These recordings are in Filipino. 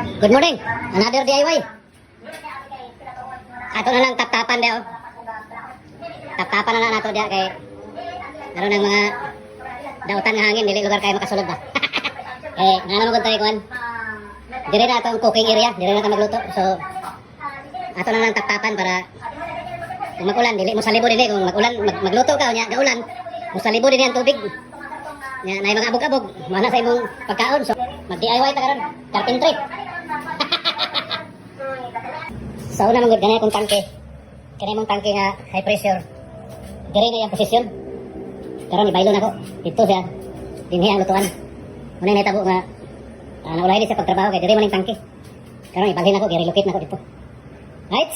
Good morning. Another DIY. Ato na lang tap-tapan daw. Tap-tapan na lang nato diya kay naroon ng mga dautan nga hangin, dili lugar kayo makasulod ba. Nga naman kung tayo kuhan. Dire na itong cooking area, dire na ito magluto. So, ato na lang tap-tapan para kung mag-ulan, dili mo salibo dili. Kung mag-ulan, magluto ka, nya gaulan, mo salibo din ang tubig. Nya na mga abog-abog, mana sa imong pagkaon. So, mag-DIY ta karon, carpentry. Sa una mong ganyan kong tangke. Kanay mong tangke nga high pressure. Dire na yung posisyon. Karon ibaylo na ko. Dito siya. Dinhi ang lutuan. Muna na tabo nga naulay di sa pagtrabaho kay dire man yung tangke. Karon ibalhin ako, i-relocate na ko dito. Right?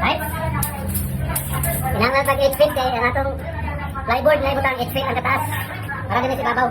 Right? Kinahanglan pag 8 feet kay ang atong flyboard na ibutang 8 feet ang kataas. Para din si babaw.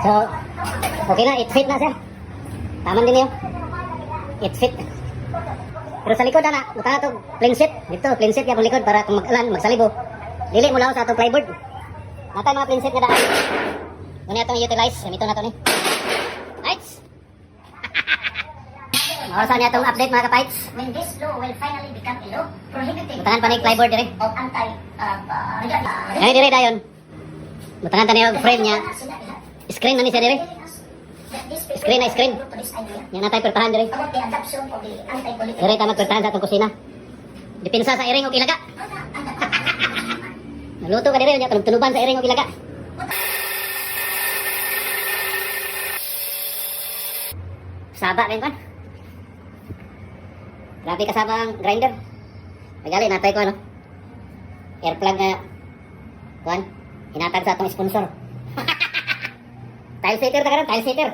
So, okay na, 8 feet na siya. Taman din yun. 8 feet. Pero sa likod na, buta na ito, plain sheet. Dito, plain sheet yung likod para kung mag-alan, magsalibo. Dili mo lang sa itong plyboard. Natay mga plain sheet na daan. Muna itong i-utilize. Gamito na ito ni. Right? Makawasan niya itong update mga kapites. When this law will finally become a law, prohibiting Butangan pa ni plyboard dire. of Ay, dire dayon. Butangan ta niya yung frame niya. Screen na ni siya dire. Screen na screen. Yan natay pertahan dire. About the adoption of the anti-political. Dire ta magpertahan sa itong kusina. Dipinsa sa iring o ilaga. Naluto ka dire, tunuban sa iring o ilaga. Saba rin kan? Grabe kasama ang grinder. Magali, natay ko ano. Air plug nga. Kuhan, hinatag sa atong sponsor. Tile setter ta karon, tile setter.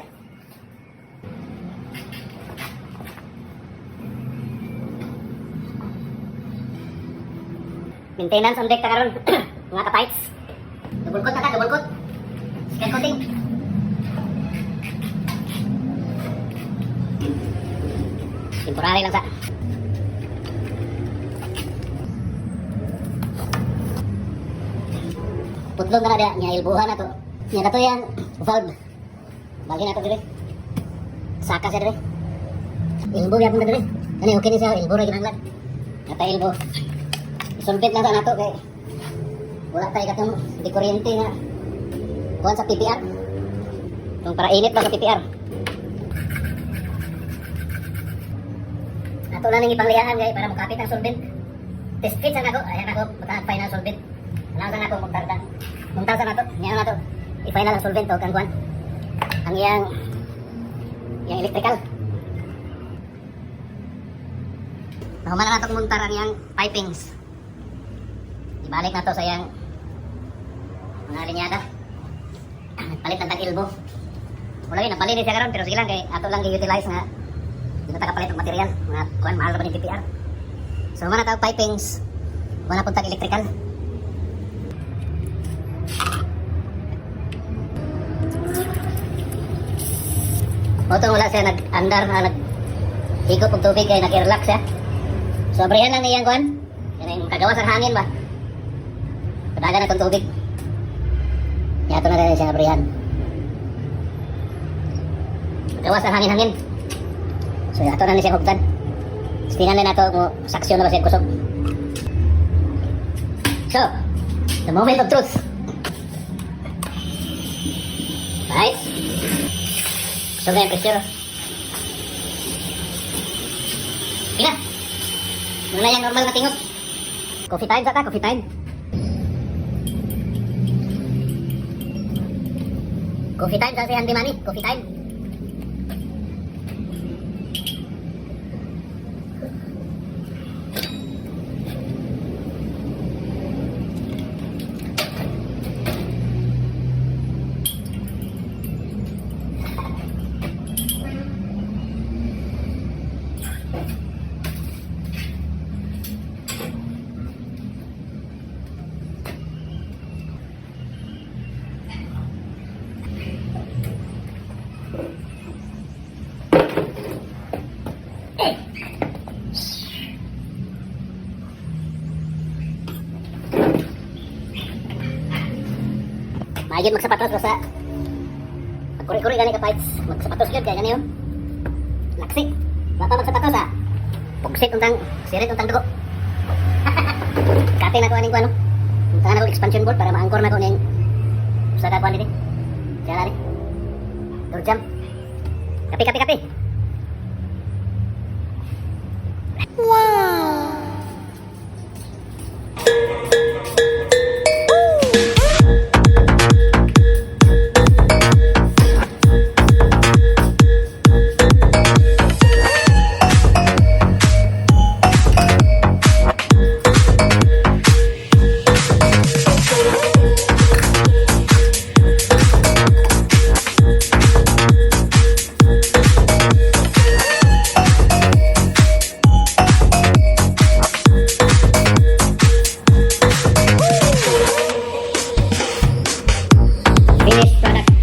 Maintenance on deck ta karon, mga kapites. Double coat na ka, double coat. Second coating. Temporary lang sa. Putlog na dia, nya ilbuhan na to. Nya kato yang valve. Bagi na to dire. Saka siya dire. Ilbo yapon na dire. Kani okay ni siya, ilbo ra ginanglan. Kata ilbo. Isulbit lang sa nato kay wala tayo katong di kuryente nga. Kuhan sa PPR. Itong para init lang sa PPR. Ato na nang ipanglihaan kay para makapit ang solvent. Test fit sa nako, ayan ako, butang final solvent. Alam sa nako muntardan. Muntar sa nato, niya na to. I-final ang solvent o kangkuan. Ang yang electrical. Nahuman na nato muntar ang yang pipings. Ibalik na to sa yang mga linyada. Palit ng tag-ilbo. Wala rin, napalini siya karon pero sige lang kay ato lang i-utilize nga. Hindi na tagapalit ng material. Mga kuhan, mahal na pa ng PPR. So, mana tawag pipings. Wala pong tag-electrical. Otong wala siya nag-andar na nag-higop ng tubig ay nag-relax siya. So, abrihan lang niyang kuhan. Yan yung kagawas ang hangin ba? Padagan na itong tubig. Yato na rin siya abrihan. Kagawas ang hangin-hangin. So, ato na ni siya hugtan. Tingnan na nato kung saksyon na ba siya kusog. So, the moment of truth. Right? Kusog na yung pressure. Tingnan. Muna yung normal na tingot. Coffee time sa ta, coffee time. Coffee time sa si Andy Manny, coffee time. Ayun magsapatos basta. Magkuri-kuri gani ka fights. Magsapatos gyud kay gani yun. Laksi. Bata magsapatos ha. Pugsit untang sirit untang dugo. Kate na ko aning ko ano. Untangan ako expansion board para maangkor na ko ning usa ka kuan dito. Diyan ari. Durjam. Kapi. Finished product.